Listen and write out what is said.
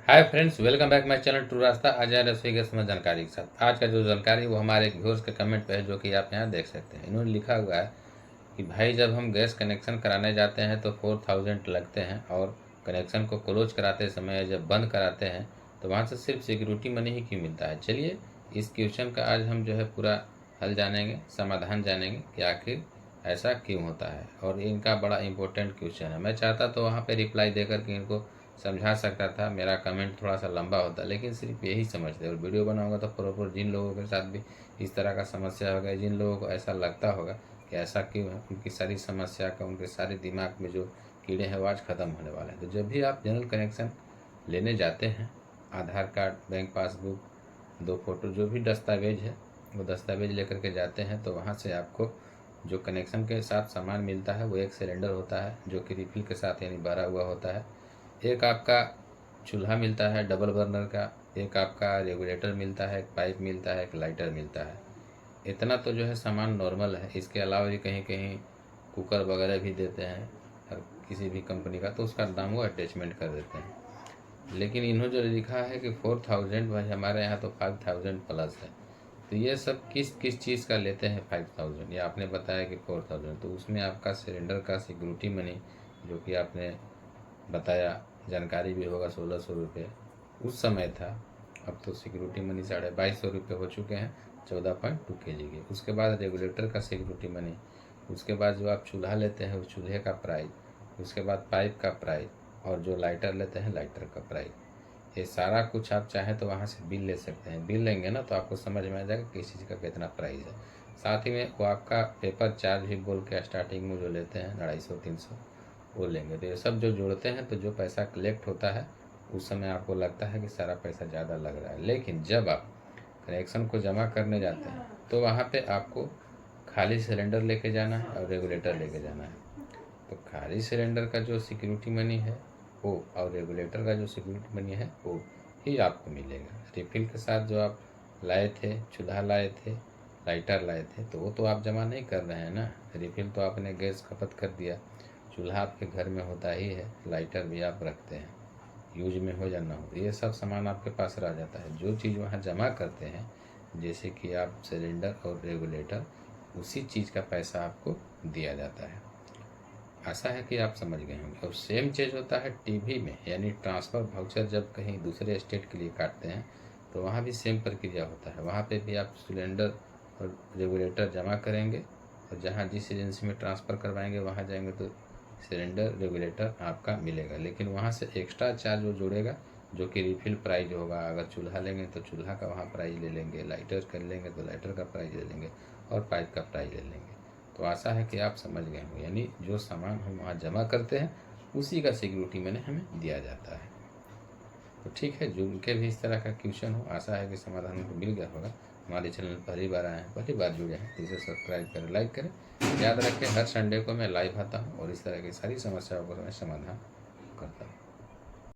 Hi friends, welcome back my channel to Rasta. आज है रसोई गैस में जानकारी के साथ। आज का जो जानकारी वो हमारे एक व्यूअर्स के कमेंट पे है, जो कि आप यहाँ देख सकते हैं। इन्होंने लिखा हुआ है कि भाई, जब हम गैस कनेक्शन कराने जाते हैं तो 4000 लगते हैं, और कनेक्शन को क्लोज कराते समय जब बंद कराते हैं तो वहाँ से सिर्फ सिक्योरिटी मनी ही क्यों मिलता है। चलिए इस क्वेश्चन का आज हम जो है पूरा हल जानेंगे, समाधान जानेंगे कि आखिर ऐसा क्यों होता है। और इनका बड़ा इंपॉर्टेंट क्वेश्चन है। मैं चाहता तो वहाँ पे रिप्लाई देकर के इनको समझा सकता था, मेरा कमेंट थोड़ा सा लंबा होता, लेकिन सिर्फ यही समझते। और वीडियो बनाऊंगा तो प्रॉपर जिन लोगों के साथ भी इस तरह का समस्या होगा, जिन लोगों को ऐसा लगता होगा कि ऐसा क्यों है, उनकी सारी समस्या का, उनके सारे दिमाग में जो कीड़े हैं वो आज ख़त्म होने वाले हैं। तो जब भी आप जनरल कनेक्शन लेने जाते हैं, आधार कार्ड, बैंक पासबुक, 2 फोटो, जो भी दस्तावेज है वो दस्तावेज लेकर के जाते हैं, तो वहाँ से आपको जो कनेक्शन के साथ सामान मिलता है वो एक सिलेंडर होता है, जो कि रिफिल के साथ यानी भरा हुआ होता है। एक आपका चूल्हा मिलता है डबल बर्नर का, एक आपका रेगुलेटर मिलता है, एक पाइप मिलता है, एक लाइटर मिलता है। इतना तो जो है सामान नॉर्मल है। इसके अलावा भी कहीं कहीं कुकर वगैरह भी देते हैं, हर किसी भी कंपनी का, तो उसका दाम वो अटैचमेंट कर देते हैं। लेकिन इन्होंने जो लिखा है कि 4000, भाई हमारे यहाँ तो 5000 प्लस है। तो ये सब किस किस चीज़ का लेते हैं 5000? या आपने बताया कि 4000, तो उसमें आपका सिलेंडर का सिक्योरिटी मनी, जो कि आपने बताया, जानकारी भी होगा, 1600 रुपये उस समय था। अब तो सिक्योरिटी मनी 2250 रुपये हो चुके हैं 14.2 kg के। उसके बाद रेगुलेटर का सिक्योरिटी मनी, उसके बाद जो आप चूल्हा लेते हैं उस चूल्हे का प्राइस, उसके बाद पाइप का प्राइस, और जो लाइटर लेते हैं लाइटर का प्राइस। ये सारा कुछ आप चाहें तो वहाँ से बिल ले सकते हैं। बिल लेंगे ना तो आपको समझ में आ जाएगा किस चीज़ का कितना प्राइस है। साथ ही में वो आपका पेपर चार्ज भी बोल के स्टार्टिंग में जो लेते हैं 250-300, वो लेंगे। तो ये सब जो जोड़ते हैं तो जो पैसा कलेक्ट होता है उस समय आपको लगता है कि सारा पैसा ज़्यादा लग रहा है। लेकिन जब आप कनेक्शन को जमा करने जाते हैं तो वहाँ पे आपको खाली सिलेंडर लेके जाना है और रेगुलेटर लेके जाना है। तो खाली सिलेंडर का जो सिक्योरिटी मनी है वो, और रेगुलेटर का जो सिक्योरिटी मनी है वो ही आपको मिलेगा। रिफिल के साथ जो आप लाए थे, चूल्हा लाए थे, लाइटर लाए थे, तो वो तो आप जमा नहीं कर रहे हैं ना। रिफिल तो आपने गैस खपत कर दिया। चूल्हा आपके घर में होता ही है, लाइटर भी आप रखते हैं, यूज में हो या ना हो, ये सब सामान आपके पास रह जाता है। जो चीज़ वहाँ जमा करते हैं, जैसे कि आप सिलेंडर और रेगुलेटर, उसी चीज़ का पैसा आपको दिया जाता है। आशा है कि आप समझ गए होंगे। और सेम चीज़ होता है टीवी में, यानी ट्रांसफ़र वाउचर जब कहीं दूसरे स्टेट के लिए काटते हैं तो वहाँ भी सेम प्रक्रिया होता है। वहाँ पे भी आप सिलेंडर और रेगुलेटर जमा करेंगे, और जहाँ जिस एजेंसी में ट्रांसफ़र करवाएंगे वहाँ जाएंगे तो सिलेंडर रेगुलेटर आपका मिलेगा। लेकिन वहाँ से एक्स्ट्रा चार्ज वो जोड़ेगा, जो कि रिफिल प्राइस होगा। अगर चूल्हा लेंगे तो चूल्हा का वहाँ प्राइस ले लेंगे, लाइटर कर लेंगे तो लाइटर का प्राइस ले लेंगे, और पाइप का प्राइस ले लेंगे। तो आशा है कि आप समझ गए होंगे। यानी जो सामान हम वहाँ जमा करते हैं उसी का सिक्योरिटी मनी हमें दिया जाता है। तो ठीक है, जो उनके भी इस तरह का क्वेश्चन हो, आशा है कि समाधान उनको मिल गया होगा। हमारे चैनल पहली बार आए हैं, पहली बार जुड़े हैं, तो इसे सब्सक्राइब करें, लाइक करें। याद रखें, हर संडे को मैं लाइव आता हूँ और इस तरह की सारी समस्याओं को मैं समाधान